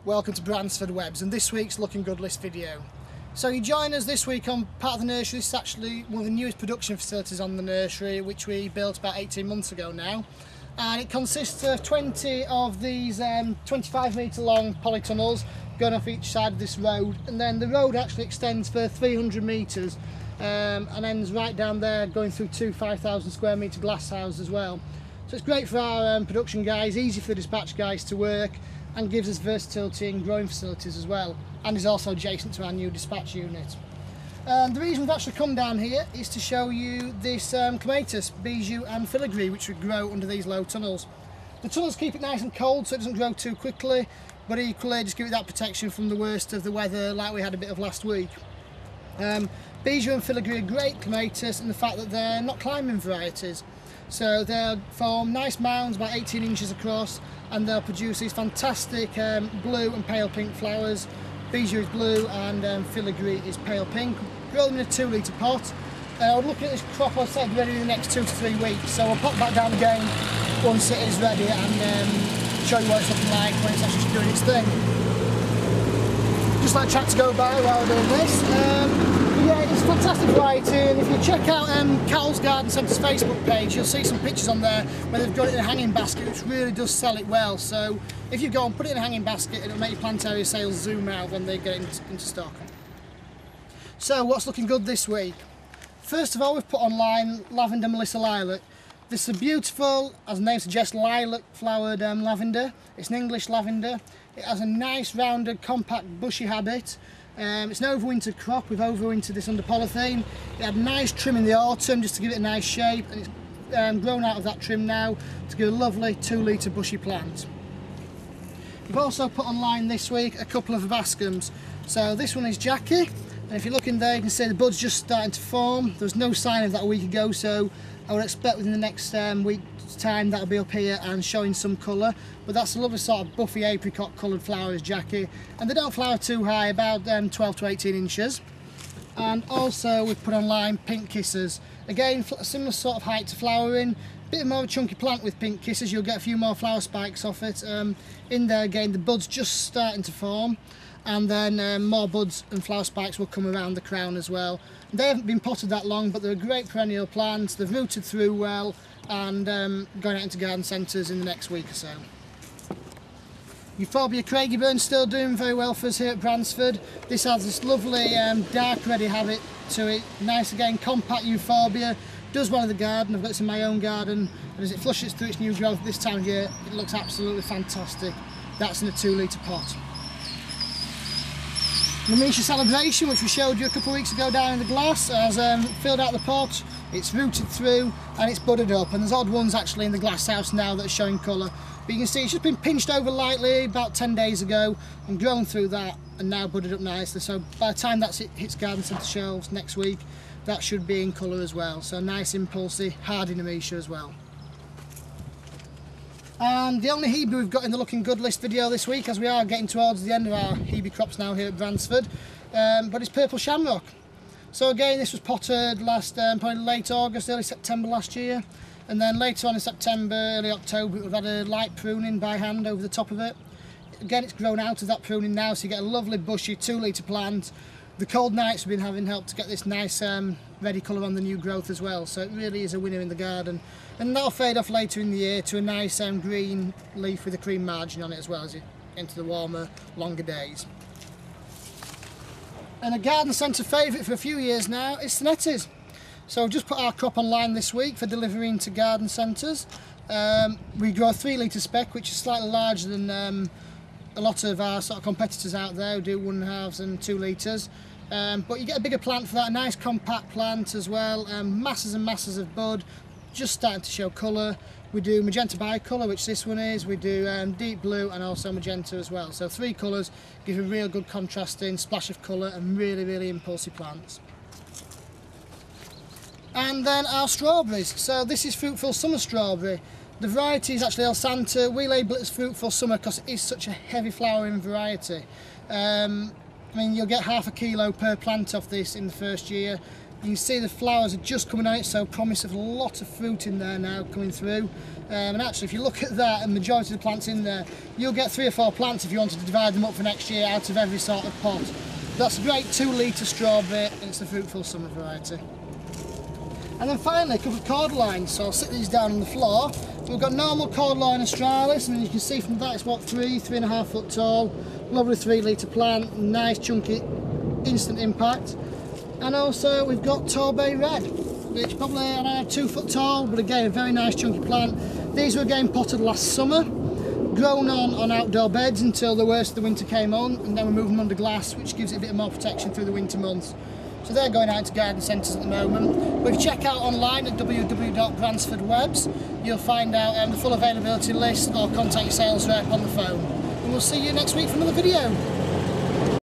Welcome to Bransford Webs and this week's Looking Good List video. So you join us this week on part of the nursery. This is actually one of the newest production facilities on the nursery, which we built about 18 months ago now. And it consists of 20 of these 25 metre long polytunnels going off each side of this road, and then the road actually extends for 300 metres and ends right down there, going through two 5,000 square metre glass houses as well. So it's great for our production guys, easy for the dispatch guys to work, and gives us versatility in growing facilities as well, and is also adjacent to our new dispatch unit. The reason we've actually come down here is to show you this clematis, bijou and filigree, which would grow under these low tunnels. The tunnels keep it nice and cold so it doesn't grow too quickly, but equally just give it that protection from the worst of the weather like we had a bit of last week. Bijou and filigree are great clematis in the fact that they're not climbing varieties. So they'll form nice mounds about 18 inches across, and they'll produce these fantastic blue and pale pink flowers. Bijou is blue and filigree is pale pink. Grow them in a 2 litre pot. We're looking at this crop, I'll say, ready in the next 2 to 3 weeks. So we'll pop back down again once it is ready and show you what it's looking like when it's actually doing its thing. Just like chat to go by while we're doing this. Yeah, it's a fantastic variety, and if you check out Carol's Garden Centre's Facebook page, you'll see some pictures on there where they've got it in a hanging basket, which really does sell it well. So if you go and put it in a hanging basket, it'll make your plant area sales zoom out when they get into stock. So what's looking good this week? First of all, we've put online Lavender Melissa Lilac. This is a beautiful, as the name suggests, lilac flowered lavender. It's an English lavender. It has a nice rounded compact bushy habit. It's an overwintered crop. We've overwintered this under polythene. It had nice trim in the autumn just to give it a nice shape, and it's grown out of that trim now to give a lovely 2 litre bushy plant. We've also put online this week a couple of verbascums. So this one is Jackie, and if you look in there you can see the bud's just starting to form. There was no sign of that a week ago, so I would expect within the next week's time that'll be up here and showing some colour. But that's a lovely sort of buffy apricot coloured flower is Jackie, and they don't flower too high, about 12 to 18 inches. And also we've put online Pink Kisses. Again, a similar sort of height to flowering, bit more of a chunky plant with Pink Kisses. You'll get a few more flower spikes off it. In there again the bud's just starting to form, and then more buds and flower spikes will come around the crown as well. They haven't been potted that long, but they're a great perennial plant. They've rooted through well, and going out into garden centres in the next week or so. Euphorbia Craigieburn still doing very well for us here at Bransford. This has this lovely dark reddy habit to it. Nice again, compact euphorbia. Does well in the garden. I've got this in my own garden, and as it flushes through its new growth this time of year, it looks absolutely fantastic. That's in a 2 litre pot. Nemesia Celebration, which we showed you a couple of weeks ago down in the glass, has filled out the pot, it's rooted through and it's budded up, and there's odd ones actually in the glass house now that are showing colour. But you can see it's just been pinched over lightly about 10 days ago and grown through that and now budded up nicely. So by the time that hits garden centre shelves next week, that should be in colour as well. So nice impulsy, hardy Nemesia as well. And the only Hebe we've got in the Looking Good list video this week, as we are getting towards the end of our Hebe crops now here at Bransford, but it's Purple Shamrock. So again, this was potted last, probably late August, early September last year, and then later on in September, early October, we've had a light pruning by hand over the top of it. Again, it's grown out of that pruning now, so you get a lovely bushy 2 litre plant. The cold nights we've been having helped to get this nice ready colour on the new growth as well, so it really is a winner in the garden. And that'll fade off later in the year to a nice green leaf with a cream margin on it as well as you into the warmer, longer days. And a garden centre favourite for a few years now is Thanetti's. So we've just put our crop online this week for delivery into garden centres. We grow a 3 litre spec, which is slightly larger than a lot of our sort of competitors out there who do 1.5s and 2 litres. But you get a bigger plant for that, a nice compact plant as well, masses and masses of bud, just starting to show colour. We do magenta bicolour, which this one is, we do deep blue and also magenta as well. So 3 colours give a real good contrasting splash of colour and really, really impulsive plants. And then our strawberries. So this is Fruitful Summer Strawberry. The variety is actually El Santa. We label it as Fruitful Summer because it is such a heavy flowering variety. I mean, you'll get half a kilo per plant off this in the first year. You can see the flowers are just coming out, so promise of a lot of fruit in there now coming through. And actually, if you look at that, and the majority of the plants in there, you'll get 3 or 4 plants if you wanted to divide them up for next year out of every sort of pot. That's a great 2 litre strawberry, and it's the Fruitful Summer variety. And then finally, a couple of cordylines. So I'll sit these down on the floor. We've got normal cordyline australis, and you can see from that it's what, 3.5 foot tall, lovely 3 litre plant, nice chunky instant impact. And also we've got Torbay Red, which probably I don't know, 2 foot tall, but again a very nice chunky plant. These were again potted last summer, grown on outdoor beds until the worst of the winter came on, and then we moved them under glass, which gives it a bit more protection through the winter months. So they're going out to garden centres at the moment. But if you check out online at www.bransfordwebs, you'll find out the full availability list, or contact your sales rep on the phone. And we'll see you next week for another video.